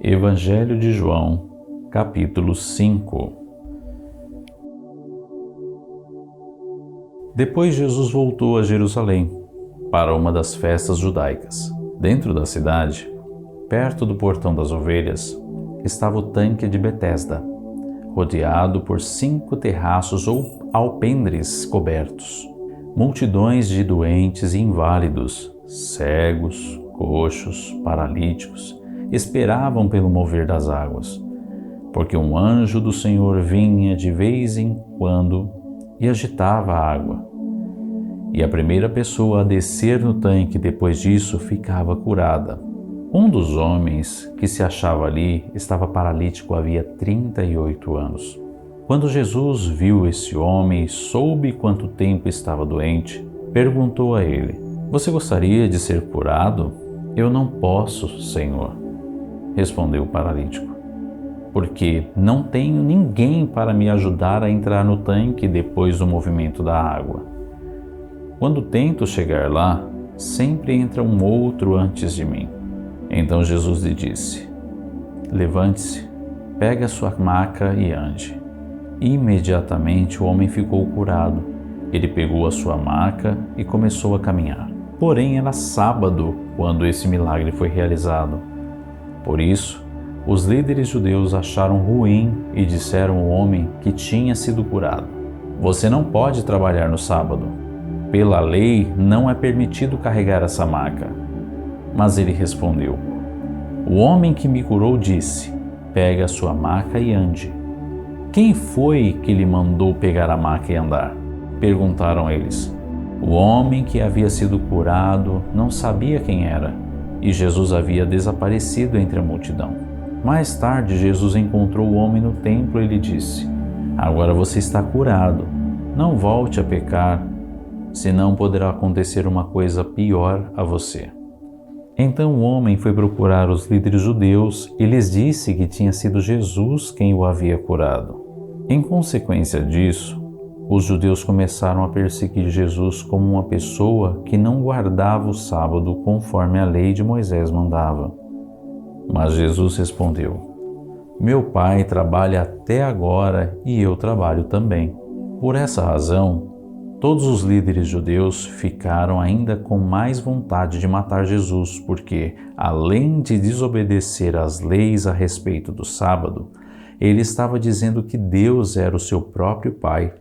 Evangelho de João, capítulo 5. Depois Jesus voltou a Jerusalém, para uma das festas judaicas. Dentro da cidade, perto do portão das ovelhas, estava o tanque de Betesda, rodeado por 5 terraços ou alpendres cobertos. Multidões de doentes e inválidos, cegos, coxos, paralíticos, esperavam pelo mover das águas, porque um anjo do Senhor vinha de vez em quando e agitava a água. E a primeira pessoa a descer no tanque depois disso ficava curada. Um dos homens que se achava ali estava paralítico havia 38 anos. Quando Jesus viu esse homem e soube quanto tempo estava doente, perguntou a ele: "Você gostaria de ser curado?" "Eu não posso, Senhor", respondeu o paralítico, "porque não tenho ninguém para me ajudar a entrar no tanque depois do movimento da água. Quando tento chegar lá, sempre entra um outro antes de mim." Então Jesus lhe disse: "Levante-se, pegue a sua maca e ande." Imediatamente o homem ficou curado. Ele pegou a sua maca e começou a caminhar. Porém, era sábado quando esse milagre foi realizado. Por isso, os líderes judeus acharam ruim e disseram ao homem que tinha sido curado: "Você não pode trabalhar no sábado. Pela lei, não é permitido carregar essa maca." Mas ele respondeu: "O homem que me curou disse: pegue a sua maca e ande." "Quem foi que lhe mandou pegar a maca e andar?" perguntaram eles. O homem que havia sido curado não sabia quem era, e Jesus havia desaparecido entre a multidão. Mais tarde, Jesus encontrou o homem no templo e lhe disse: "Agora você está curado. Não volte a pecar, senão poderá acontecer uma coisa pior a você." Então o homem foi procurar os líderes judeus e lhes disse que tinha sido Jesus quem o havia curado. Em consequência disso, os judeus começaram a perseguir Jesus como uma pessoa que não guardava o sábado conforme a lei de Moisés mandava. Mas Jesus respondeu: "Meu Pai trabalha até agora e eu trabalho também." Por essa razão, todos os líderes judeus ficaram ainda com mais vontade de matar Jesus, porque, além de desobedecer às leis a respeito do sábado, ele estava dizendo que Deus era o seu próprio Pai,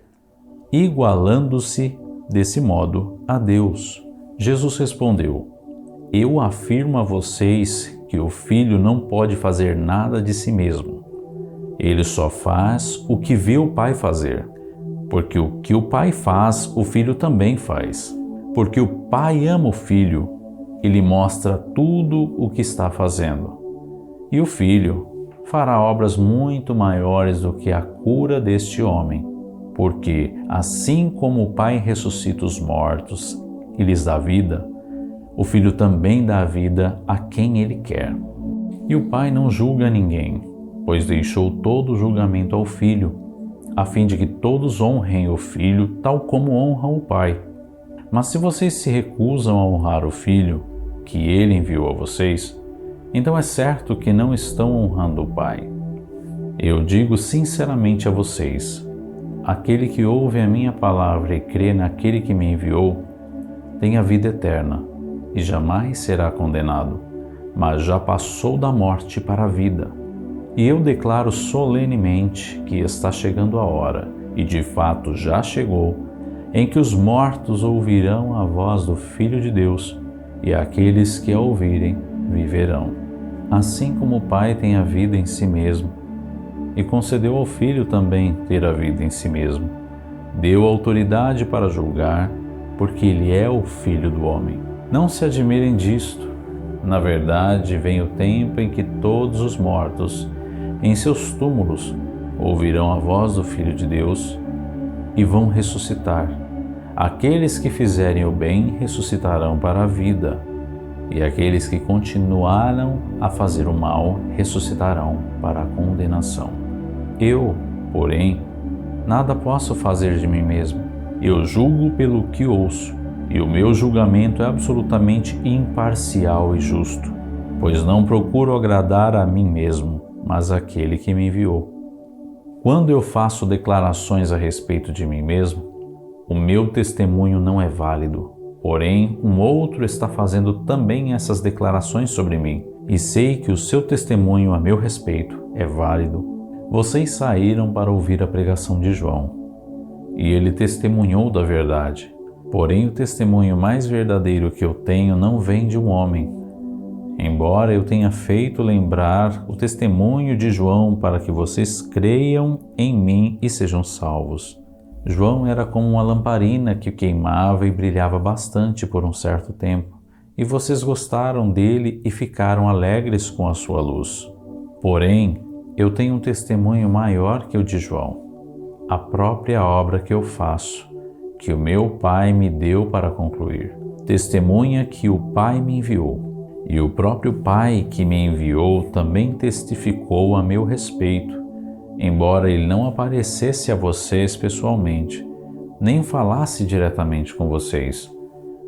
igualando-se, desse modo, a Deus. Jesus respondeu: "Eu afirmo a vocês que o Filho não pode fazer nada de si mesmo. Ele só faz o que vê o Pai fazer. Porque o que o Pai faz, o Filho também faz. Porque o Pai ama o Filho e lhe mostra tudo o que está fazendo. E o Filho fará obras muito maiores do que a cura deste homem, porque assim como o Pai ressuscita os mortos e lhes dá vida, o Filho também dá vida a quem Ele quer. E o Pai não julga ninguém, pois deixou todo o julgamento ao Filho, a fim de que todos honrem o Filho tal como honram o Pai. Mas se vocês se recusam a honrar o Filho, que Ele enviou a vocês, então é certo que não estão honrando o Pai. Eu digo sinceramente a vocês: aquele que ouve a minha palavra e crê naquele que me enviou, tem a vida eterna e jamais será condenado, mas já passou da morte para a vida. E eu declaro solenemente que está chegando a hora, e de fato já chegou, em que os mortos ouvirão a voz do Filho de Deus, e aqueles que a ouvirem viverão. Assim como o Pai tem a vida em si mesmo, e concedeu ao Filho também ter a vida em si mesmo, deu autoridade para julgar, porque Ele é o Filho do homem. Não se admirem disto. Na verdade, vem o tempo em que todos os mortos, em seus túmulos, ouvirão a voz do Filho de Deus e vão ressuscitar. Aqueles que fizerem o bem ressuscitarão para a vida, e aqueles que continuaram a fazer o mal ressuscitarão para a condenação. Eu, porém, nada posso fazer de mim mesmo. Eu julgo pelo que ouço, e o meu julgamento é absolutamente imparcial e justo, pois não procuro agradar a mim mesmo, mas àquele que me enviou. Quando eu faço declarações a respeito de mim mesmo, o meu testemunho não é válido. Porém, um outro está fazendo também essas declarações sobre mim, e sei que o seu testemunho a meu respeito é válido. Vocês saíram para ouvir a pregação de João, e ele testemunhou da verdade. Porém, o testemunho mais verdadeiro que eu tenho não vem de um homem. Embora eu tenha feito lembrar o testemunho de João para que vocês creiam em mim e sejam salvos. João era como uma lamparina que queimava e brilhava bastante por um certo tempo, e vocês gostaram dele e ficaram alegres com a sua luz. Porém, eu tenho um testemunho maior que o de João, a própria obra que eu faço, que o meu Pai me deu para concluir. Testemunha que o Pai me enviou, e o próprio Pai que me enviou também testificou a meu respeito, embora ele não aparecesse a vocês pessoalmente, nem falasse diretamente com vocês.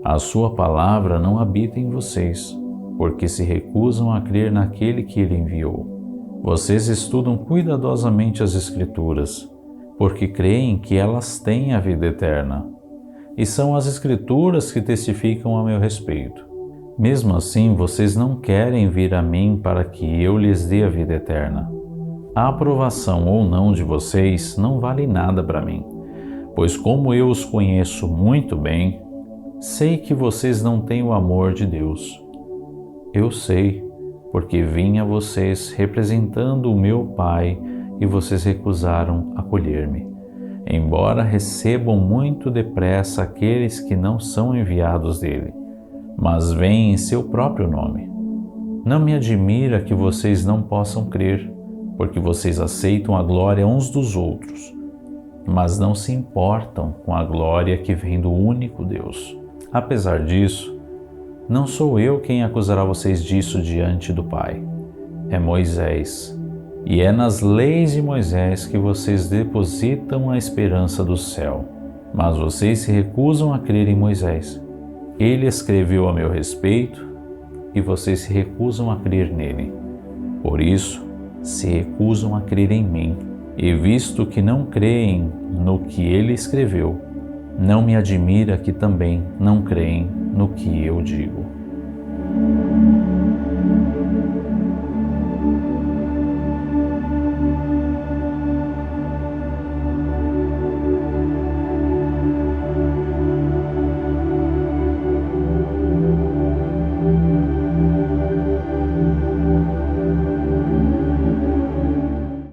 A sua palavra não habita em vocês, porque se recusam a crer naquele que ele enviou. Vocês estudam cuidadosamente as Escrituras, porque creem que elas têm a vida eterna. E são as Escrituras que testificam a meu respeito. Mesmo assim, vocês não querem vir a mim para que eu lhes dê a vida eterna. A aprovação ou não de vocês não vale nada para mim, pois como eu os conheço muito bem, sei que vocês não têm o amor de Deus. Eu sei, porque vim a vocês representando o meu Pai e vocês recusaram acolher-me, embora recebam muito depressa aqueles que não são enviados dele, mas vêm em seu próprio nome. Não me admira que vocês não possam crer, porque vocês aceitam a glória uns dos outros, mas não se importam com a glória que vem do único Deus. Apesar disso, não sou eu quem acusará vocês disso diante do Pai. É Moisés, e é nas leis de Moisés que vocês depositam a esperança do céu. Mas vocês se recusam a crer em Moisés. Ele escreveu a meu respeito, e vocês se recusam a crer nele. Por isso, se recusam a crer em mim, e visto que não creem no que ele escreveu, não me admira que também não creem no que eu digo.